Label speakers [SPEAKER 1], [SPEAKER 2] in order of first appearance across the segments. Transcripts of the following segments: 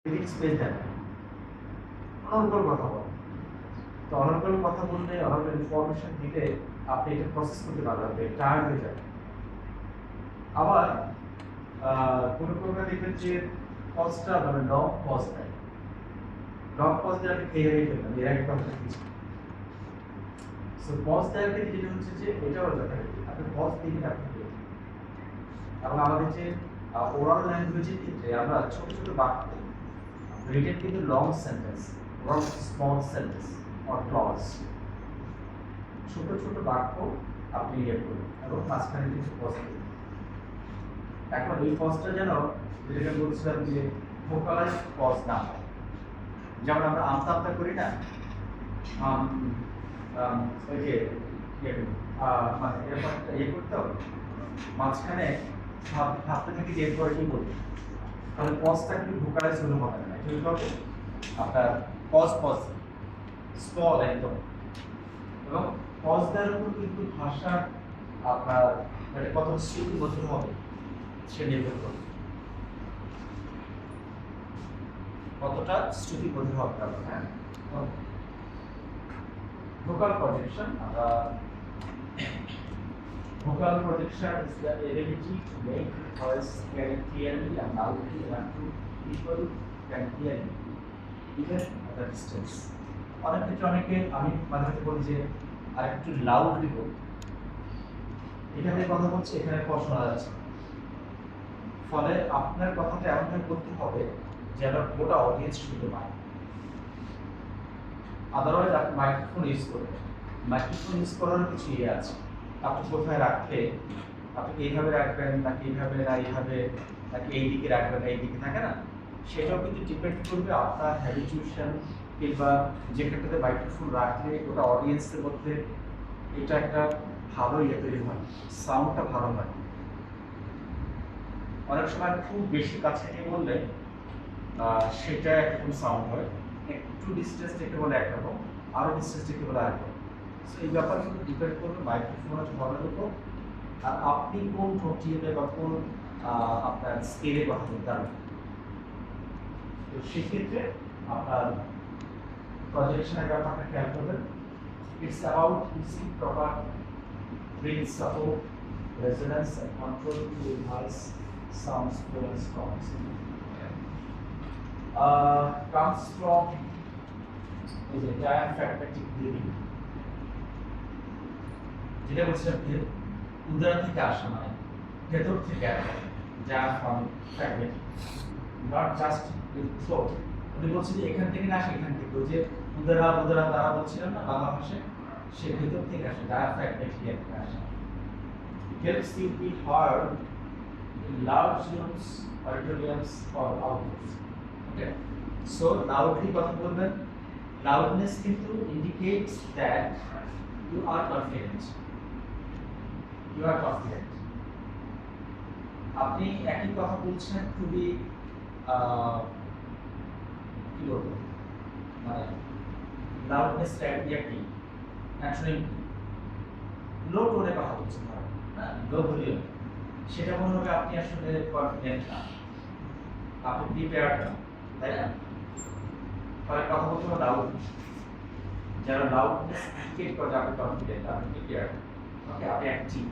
[SPEAKER 1] Space দেন অনর্গল কথা বলেন। তো অনর্গল কথা বললে, অনর্গল ইনফরমেশন দিলে আপনি এটা প্রসেস করতে পারবেন, আপনি টায়ার্ড হয়ে যাবেন। আবার কোনো কোনো দেখবেন যে পজটা মানে লং পজ দেয়, লং পজ দিয়ে আপনি খেয়ে ফেলবেন, এর আগে কথা কিছু। সো পজ দেওয়ার ক্ষেত্রে যেটা হচ্ছে যে এটাও যথারীতি আপনি পজ দিবেন, আপনি এবং আমাদের যে ওরাল ল্যাঙ্গুয়েজের ক্ষেত্রে আমরা ছোট ছোট বাক্য, রিটেন কিন্তু long sentence, long small sentence or clause, ছোট ছোট বাক্য আপনি ইয়ে করুন এবং মাঝখানে কিছু পজ দিন। এখন এই পজটা যেন, যেটা বলছিলাম যে ফোকালাইজ পজ না হয়। যেমন আমরা আমতা আমতা করি না, ওই যে মানে এরকম একটা ইয়ে করতে হবে, মাঝখানে ভাবতে থাকি যে এরপরে কি বলবো, তাহলে পজটা কিন্তু ভোকালাইজ হলে হবে না। এটা হবে আপনার পজ পজ স্মল একদম, এবং পজ দেওয়ার উপর কিন্তু ভাষা আপনার মানে কত শ্রুতিবদ্ধ হবে সে নির্ভর করে, কতটা শ্রুতিবদ্ধ হবে আপনার। হ্যাঁ, ভোকাল প্রজেকশন, আমরা vocal projection is the ability to make voice very clearly and loudly and to people can hear it even at a distance. অনেক ক্ষেত্রে অনেকে, আমি মাঝে মাঝে বলি যে আর একটু লাউডলি বল, এখানে কথা বলছে, এখানে কথা শোনা যাচ্ছে, ফলে আপনার কথাটা এমনভাবে করতে হবে যেন গোটা অডিয়েন্স শুনতে পায়। আদারওয়াইজ আপনি মাইক্রোফোন ইউজ করবেন, মাইক্রোফোন ইউজ করার কিছু ইয়ে আছে, আপনি কোথায় রাখতে, আপনি এইভাবে রাখবেন নাকি এইভাবে, না এইভাবে নাকি এই দিকে রাখবেন, এই দিকে থাকে না, সেটাও কিন্তু ডিপেন্ড করবে আপনার হ্যাবিচুয়েশন, কিংবা যেখানটাতে মাইক্রোফোন রাখলে ওটা অডিয়েন্সের মধ্যে এটা একটা ভালো ইয়ে তৈরি হয়, সাউন্ডটা ভালো হয়। অনেক সময় খুব বেশি কাছে নিয়ে বললে সেটা একরকম সাউন্ড হয়, একটু ডিস্টেন্স থেকে বলে একরকম, আরও ডিস্টেন্স থেকে বলে আরেকরকম। সো এই ব্যাপারগুলো ডিপেন্ড করবে মাইক্রোফোনের ধরনের উপর, আর আপনি কোন টোটিতে বা কোন আপনার স্কেলে কথা বলতে পারবেন। তো সেক্ষেত্রে আপনার প্রজেকশনের ব্যাপারটা খেয়াল করবেন। It's about using proper brain support, resonance and control two enhance sounds fluency tonnes. Comes from is a diaphragmatic breathing, যেটা বলছিলাম উদাহরণ থেকে আসা, মানে ভেতর থেকে আসা, diaphragmatic, not just with throat। উনি বলছেন যে এখান থেকে না আসে, এখান থেকে, ওই যে উদারা উদারা দ্বারা বলছিলাম না বাংলা ভাষায়, সে ভেতর থেকে আসে, diaphragmatic থেকে আসে। Helps you be heard in large rooms, auditoriums or outdoors. Okay, so loudly কথা বলবেন। Loudness কিন্তু indicates that you are confident. You are confident. আপনি একই কথা বলছেন খুবই কি বলবো, মানে লাউডনেসটা একই, অ্যাকচুয়ালি লো টোনে কথা বলছেন, হ্যাঁ, লো ভলিউম, সেটা মনে হবে আপনি আসলে কনফিডেন্ট না, আপনি প্রিপেয়ার্ড না, তাই না? ফলে কথা বলতে হবে লাউড, যারা লাউডনেস ইন্ডিকেট করে আপনি কনফিডেন্ট, আপনি প্রিপেয়ার্ড, ওকে, আপনি অ্যাক্টিভ।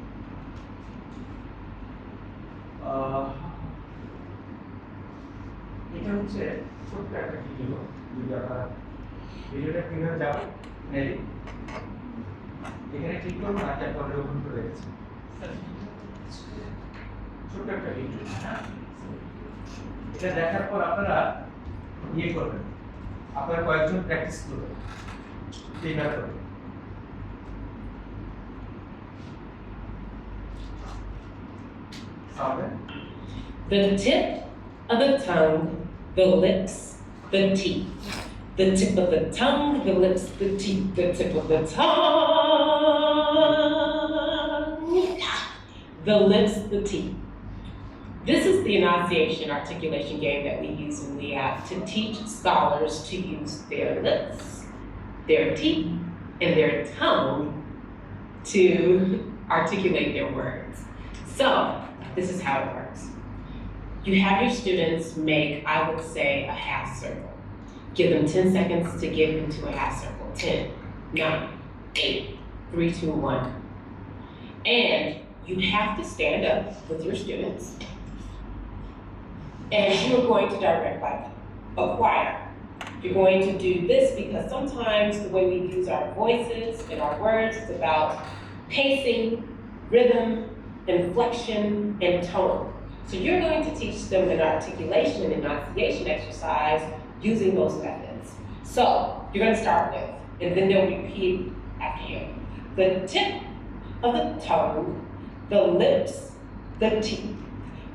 [SPEAKER 1] এটা হচ্ছে ছোট্ট একটা ভিডিও, যদি আপনারা ভিডিওটা কিভাবে যাবো নেই, এখানে ক্লিক করবো নাকি আপনি অলরেডি ওপেন করে রেখেছেন, ছোট্ট একটা ভিডিও। এটা দেখার পর আপনারা ইয়ে করবেন, আপনারা কয়েকজন প্র্যাকটিস করবেন, এইভাবে করবেন।
[SPEAKER 2] The tip of the tongue, the lips, the teeth. The tip of the tongue, the lips, the teeth, the tip of the tongue, the lips, the teeth. This is the enunciation articulation game that we use in the app to teach scholars to use their lips, their teeth, and their tongue to articulate their words. So, this is how it works. you have your students make, I would say, a half circle. Give them 10 seconds to get into a half circle. 10, 9, 8, 3, 2, 1. And you have to stand up with your students. And you're going to direct like a choir. You're going to do this because sometimes the way we use our voices and our words is about pacing, rhythm, inflection, and tone. So you're going to teach them an articulation and enunciation exercise using those methods. So you're going to start with, and then they'll repeat after you. The tip of the tongue, the lips, the teeth.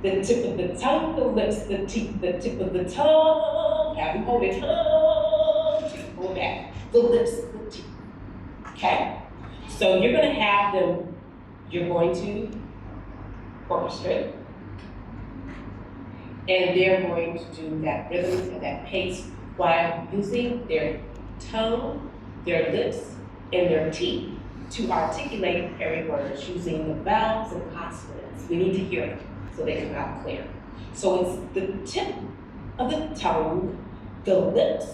[SPEAKER 2] The tip of the tongue, the lips, the teeth, the tip of the tongue. Have them hold it, tongue, teeth, pull back. The lips, the teeth. Okay? So you're going to have them, you're going to orchestrate. And they're going to do that rhythm and that pace while using their tongue, their lips, and their teeth to articulate every word using the vowels and consonants. We need to hear them so they come out clear. So it's the tip of the tongue, the lips,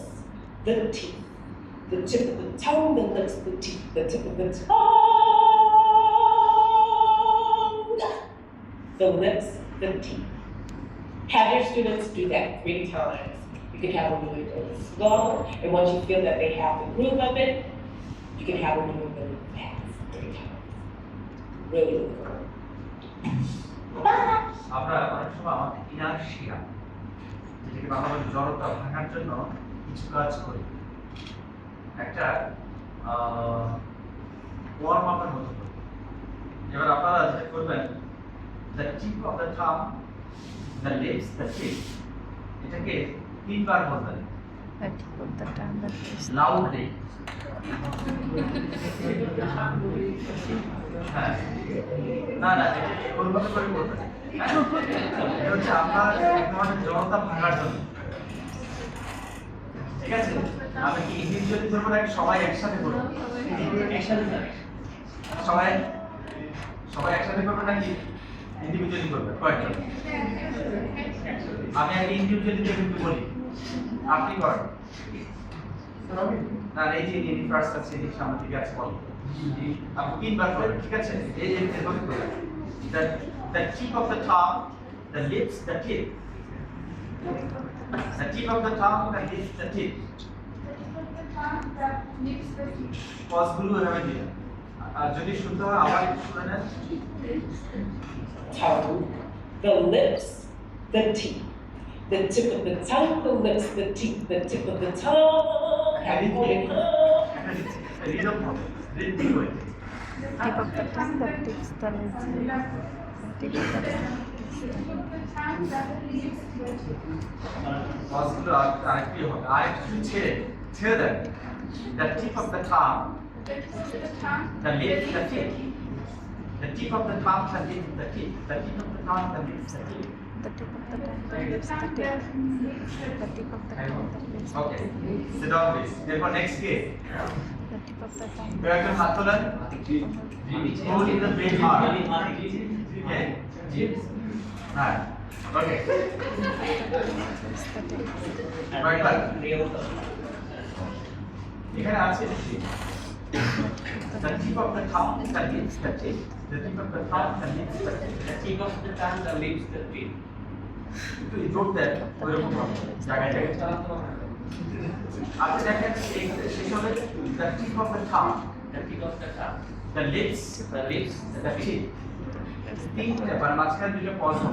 [SPEAKER 2] the teeth. The tip of the tongue, the lips, the teeth. The tip of the tongue, the lips, the teeth. Have your students do that 3 times. You can have them do it really slow, and once you feel that they have the groove of it, you can have them do it really fast 3 times. Really, really good.
[SPEAKER 1] আমরা অনেক সময় আমাদের inertia, যেটাকে বাংলা বলে জড়তা ভাঙার জন্য কিছু কাজ করি। একটা ওয়ার্ম আপের মতো করি। এবার আপনারা যেটা করবেন, দ্য টিপ অফ দ্য থাম, দ্য লিপস, দ্য টিপ, এটাকে 3 বার বলবেন লাউডলি। হ্যাঁ, না না, এটা ওইভাবে করে বলবেন। এটা হচ্ছে আপনার এক ধরনের জড়তা ভাঙার জন্য। ঠিক আছে, আমি কি ইন্ডিভিজুয়ালি করবো নাকি সবাই একসাথে করবো? সবাই একসাথে করবে নাকি ইন্ডিভিজুয়ালি করবে? কয়েকজন আমি আগে ইন্ডিভিজুয়ালি কিন্তু বলি, আপনি করেন না। এই যে ফার্স্ট আছে, এই সামনে থেকে আছে, বল আপনি 3 বার করেন। ঠিক আছে, এই এভাবে করবেন। The tip of the tongue, the lips, the tip. The tip of the tongue, the lips, the tip. পজগুলো এভাবে দিলেন। আর যদি শুনতে হয় আবার একটু শুনে নেন।
[SPEAKER 2] Tongue, the lips, the teeth. The tip of the tongue, the lips, the teeth, the tip of the tongue. Have you hold it?
[SPEAKER 1] Rhythm হবে, rhythm হবে।
[SPEAKER 3] Tip of the tongue, the tips, the lips, the tip of the tongue.
[SPEAKER 1] পজগুলো আরেকটু হবে, আরেকটু ছেড়ে দেন। The tip of the tongue, the lips, the tip. The tip of the tongue, the lips, the tip. The tip of the tongue, the lips, the tip.
[SPEAKER 3] The tip of the tongue, the lips, the tip. The tip of the tongue, the lips, the
[SPEAKER 1] Okay,
[SPEAKER 3] tip.
[SPEAKER 1] sit down please. এরপর next K?
[SPEAKER 3] The tip of the tongue.
[SPEAKER 1] কয়েকজন হাত তোলেন। Hold in the brain hard. Okay? হ্যাঁ, okay. কয়েকবার। এখানে আছে দেখি। The tip of the tongue, the lips, the tip. The tip of the tongue, the lips, the tip.
[SPEAKER 4] The tip of the tongue, the lips, the tip.
[SPEAKER 1] একটু যোগ দেন, ওইরকম ভাবে জায়গায় জায়গায়। আপনি দেখেন শেষ হবে the tip of the tongue,
[SPEAKER 4] The tip of the tongue,
[SPEAKER 1] the lips,
[SPEAKER 4] the lips,
[SPEAKER 1] the tip. 3 বার মাঝখানে 2টা পজ হবে।